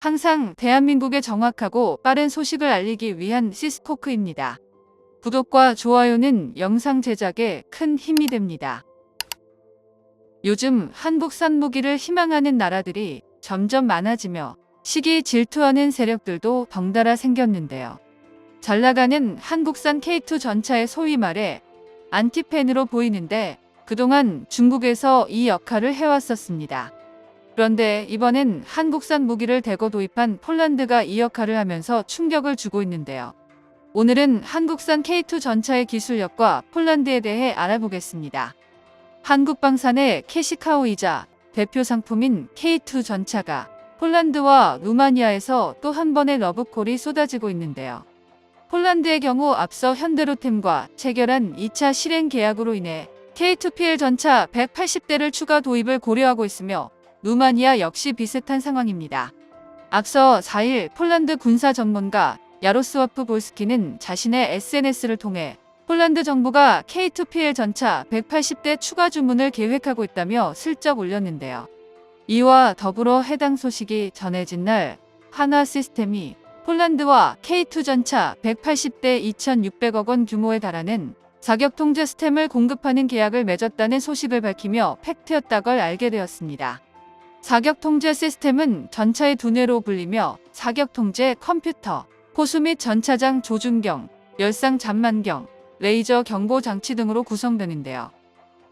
항상 대한민국에 정확하고 빠른 소식을 알리기 위한 시스코크입니다. 구독과 좋아요는 영상 제작에 큰 힘이 됩니다. 요즘 한국산 무기를 희망하는 나라들이 점점 많아지며 시기 질투하는 세력들도 덩달아 생겼는데요. 잘 나가는 한국산 K2 전차의 소위 말해 안티팬으로 보이는데 그동안 중국에서 이 역할을 해왔었습니다. 그런데 이번엔 한국산 무기를 대거 도입한 폴란드가 이 역할을 하면서 충격을 주고 있는데요. 오늘은 한국산 K2 전차의 기술력과 폴란드에 대해 알아보겠습니다. 한국방산의 캐시카우이자 대표 상품인 K2 전차가 폴란드와 루마니아에서 또 한 번의 러브콜이 쏟아지고 있는데요. 폴란드의 경우 앞서 현대로템과 체결한 2차 실행 계약으로 인해 K2PL 전차 180대를 추가 도입을 고려하고 있으며 루마니아 역시 비슷한 상황입니다. 앞서 4일 폴란드 군사 전문가 야로스와프 볼스키는 자신의 SNS를 통해 폴란드 정부가 K2PL 전차 180대 추가 주문을 계획하고 있다며 슬쩍 올렸는데요. 이와 더불어 해당 소식이 전해진 날 한화 시스템이 폴란드와 K2 전차 180대 2,600억 원 규모에 달하는 사격 통제 시스템을 공급하는 계약을 맺었다는 소식을 밝히며 팩트였다걸 알게 되었습니다. 사격 통제 시스템은 전차의 두뇌로 불리며 사격 통제 컴퓨터, 호수 및 전차장 조준경, 열상 잠만경, 레이저 경보 장치 등으로 구성되는데요.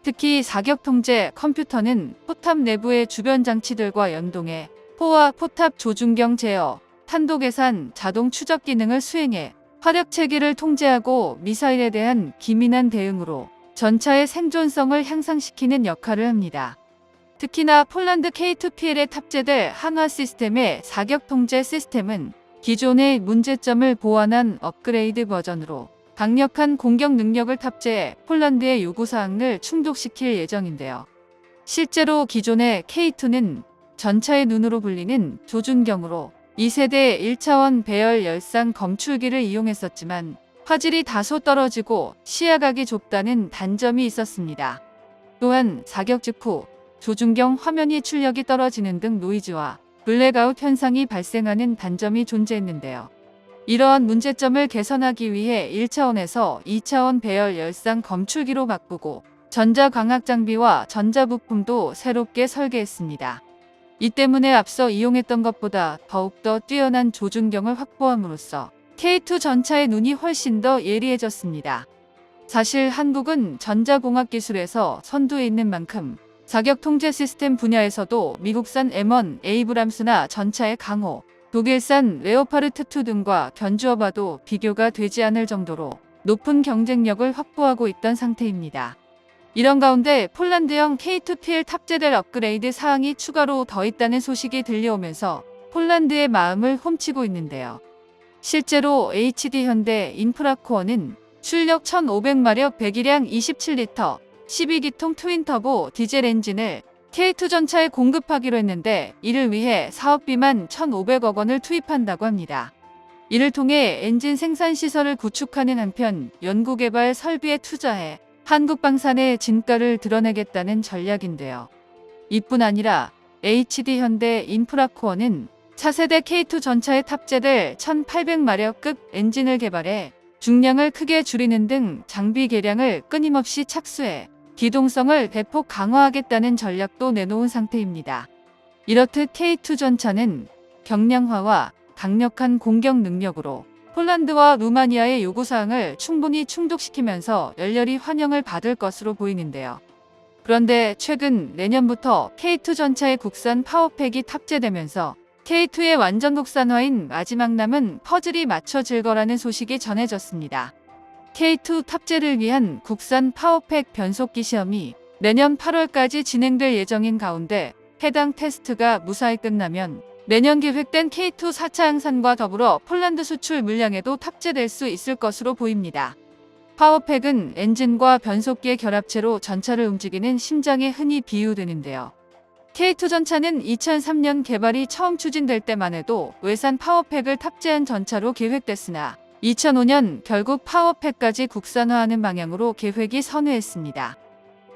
특히 사격 통제 컴퓨터는 포탑 내부의 주변 장치들과 연동해 포와 포탑 조준경 제어, 탄도 계산, 자동 추적 기능을 수행해 화력 체계를 통제하고 미사일에 대한 기민한 대응으로 전차의 생존성을 향상시키는 역할을 합니다. 특히나 폴란드 K2PL에 탑재될 한화 시스템의 사격 통제 시스템은 기존의 문제점을 보완한 업그레이드 버전으로 강력한 공격 능력을 탑재해 폴란드의 요구사항을 충족시킬 예정인데요. 실제로 기존의 K2는 전차의 눈으로 불리는 조준경으로 2세대 1차원 배열 열상 검출기를 이용했었지만 화질이 다소 떨어지고 시야각이 좁다는 단점이 있었습니다. 또한 사격 직후 조준경 화면이 출력이 떨어지는 등 노이즈와 블랙아웃 현상이 발생하는 단점이 존재했는데요. 이러한 문제점을 개선하기 위해 1차원에서 2차원 배열 열상 검출기로 바꾸고 전자광학 장비와 전자부품도 새롭게 설계했습니다. 이 때문에 앞서 이용했던 것보다 더욱더 뛰어난 조준경을 확보함으로써 K2 전차의 눈이 훨씬 더 예리해졌습니다. 사실 한국은 전자공학 기술에서 선두에 있는 만큼 사격 통제 시스템 분야에서도 미국산 M1 에이브람스나 전차의 강호, 독일산 레오파르트 2 등과 견주어봐도 비교가 되지 않을 정도로 높은 경쟁력을 확보하고 있던 상태입니다. 이런 가운데 폴란드형 K2PL 탑재될 업그레이드 사항이 추가로 더 있다는 소식이 들려오면서 폴란드의 마음을 훔치고 있는데요. 실제로 HD 현대 인프라코어는 출력 1500마력 배기량 27리터 12기통 트윈터보 디젤 엔진을 K2 전차에 공급하기로 했는데 이를 위해 사업비만 1,500억 원을 투입한다고 합니다. 이를 통해 엔진 생산 시설을 구축하는 한편 연구개발 설비에 투자해 한국방산의 진가를 드러내겠다는 전략인데요. 이뿐 아니라 HD 현대 인프라코어는 차세대 K2 전차에 탑재될 1800마력급 엔진을 개발해 중량을 크게 줄이는 등 장비 개량을 끊임없이 착수해 기동성을 대폭 강화하겠다는 전략도 내놓은 상태입니다. 이렇듯 K2 전차는 경량화와 강력한 공격 능력으로 폴란드와 루마니아의 요구사항을 충분히 충족시키면서 열렬히 환영을 받을 것으로 보이는데요. 그런데 최근 내년부터 K2 전차의 국산 파워팩이 탑재되면서 K2의 완전 국산화인 마지막 남은 퍼즐이 맞춰질 거라는 소식이 전해졌습니다. K2 탑재를 위한 국산 파워팩 변속기 시험이 내년 8월까지 진행될 예정인 가운데 해당 테스트가 무사히 끝나면 내년 계획된 K2 4차 양산과 더불어 폴란드 수출 물량에도 탑재될 수 있을 것으로 보입니다. 파워팩은 엔진과 변속기의 결합체로 전차를 움직이는 심장에 흔히 비유되는데요. K2 전차는 2003년 개발이 처음 추진될 때만 해도 외산 파워팩을 탑재한 전차로 계획됐으나 2005년 결국 파워팩까지 국산화하는 방향으로 계획이 선회했습니다.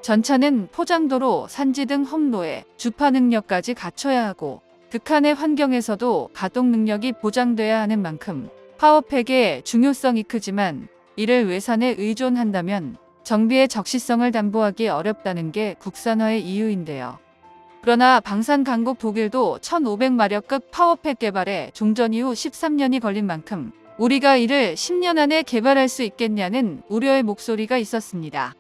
전차는 포장도로, 산지 등 험로에 주파 능력까지 갖춰야 하고 극한의 환경에서도 가동 능력이 보장돼야 하는 만큼 파워팩의 중요성이 크지만 이를 외산에 의존한다면 정비의 적시성을 담보하기 어렵다는 게 국산화의 이유인데요. 그러나 방산 강국 독일도 1500마력급 파워팩 개발에 종전 이후 13년이 걸린 만큼 우리가 이를 10년 안에 개발할 수 있겠냐는 우려의 목소리가 있었습니다.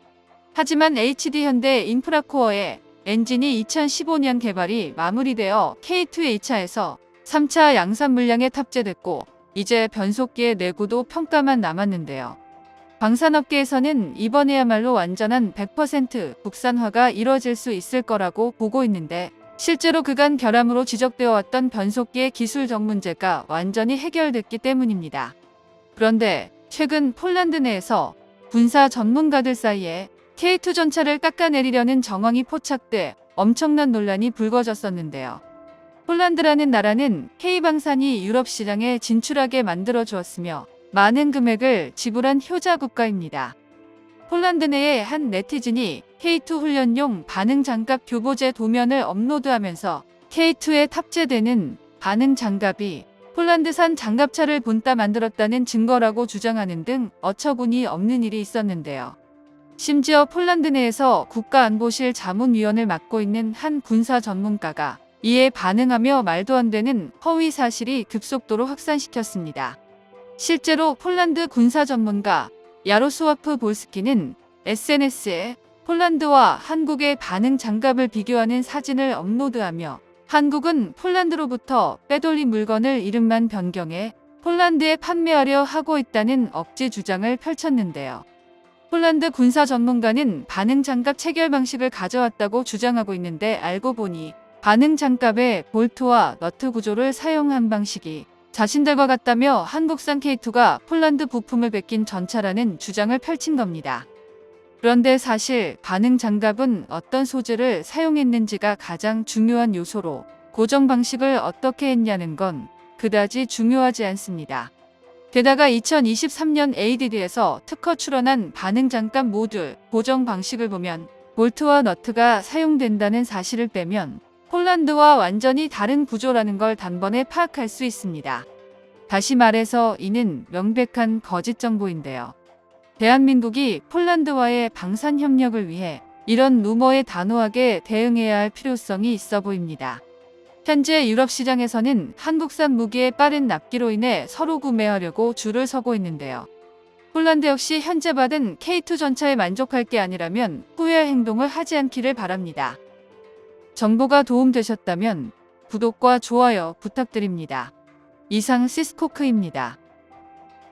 하지만 HD 현대 인프라코어의 엔진이 2015년 개발이 마무리되어 K2A차에서 3차 양산 물량에 탑재됐고 이제 변속기의 내구도 평가만 남았는데요. 방산업계에서는 이번에야말로 완전한 100% 국산화가 이뤄질 수 있을 거라고 보고 있는데 실제로 그간 결함으로 지적되어 왔던 변속기의 기술적 문제가 완전히 해결됐기 때문입니다. 그런데 최근 폴란드 내에서 군사 전문가들 사이에 K2 전차를 깎아내리려는 정황이 포착돼 엄청난 논란이 불거졌었는데요. 폴란드라는 나라는 K방산이 유럽 시장에 진출하게 만들어 주었으며 많은 금액을 지불한 효자 국가입니다. 폴란드 내의 한 네티즌이 K2 훈련용 반응 장갑 교보제 도면을 업로드하면서 K2에 탑재되는 반응 장갑이 폴란드산 장갑차를 본따 만들었다는 증거라고 주장하는 등 어처구니 없는 일이 있었는데요. 심지어 폴란드 내에서 국가안보실 자문위원을 맡고 있는 한 군사 전문가가 이에 반응하며 말도 안 되는 허위 사실이 급속도로 확산시켰습니다. 실제로 폴란드 군사 전문가 야로스와프 볼스키는 SNS에 폴란드와 한국의 반응 장갑을 비교하는 사진을 업로드하며 한국은 폴란드로부터 빼돌린 물건을 이름만 변경해 폴란드에 판매하려 하고 있다는 억지 주장을 펼쳤는데요. 폴란드 군사 전문가는 반응 장갑 체결 방식을 가져왔다고 주장하고 있는데 알고 보니 반응 장갑의 볼트와 너트 구조를 사용한 방식이 자신들과 같다며 한국산 K2가 폴란드 부품을 베낀 전차라는 주장을 펼친 겁니다. 그런데 사실 반응 장갑은 어떤 소재를 사용했는지가 가장 중요한 요소로 고정 방식을 어떻게 했냐는 건 그다지 중요하지 않습니다. 게다가 2023년 ADD에서 특허 출원한 반응 장갑 모듈 고정 방식을 보면 볼트와 너트가 사용된다는 사실을 빼면 폴란드와 완전히 다른 구조라는 걸 단번에 파악할 수 있습니다. 다시 말해서 이는 명백한 거짓 정보인데요. 대한민국이 폴란드와의 방산 협력을 위해 이런 루머에 단호하게 대응해야 할 필요성이 있어 보입니다. 현재 유럽 시장에서는 한국산 무기의 빠른 납기로 인해 서로 구매하려고 줄을 서고 있는데요. 폴란드 역시 현재 받은 K2 전차에 만족할 게 아니라면 후회할 행동을 하지 않기를 바랍니다. 정보가 도움되셨다면 구독과 좋아요 부탁드립니다. 이상 시스코크입니다.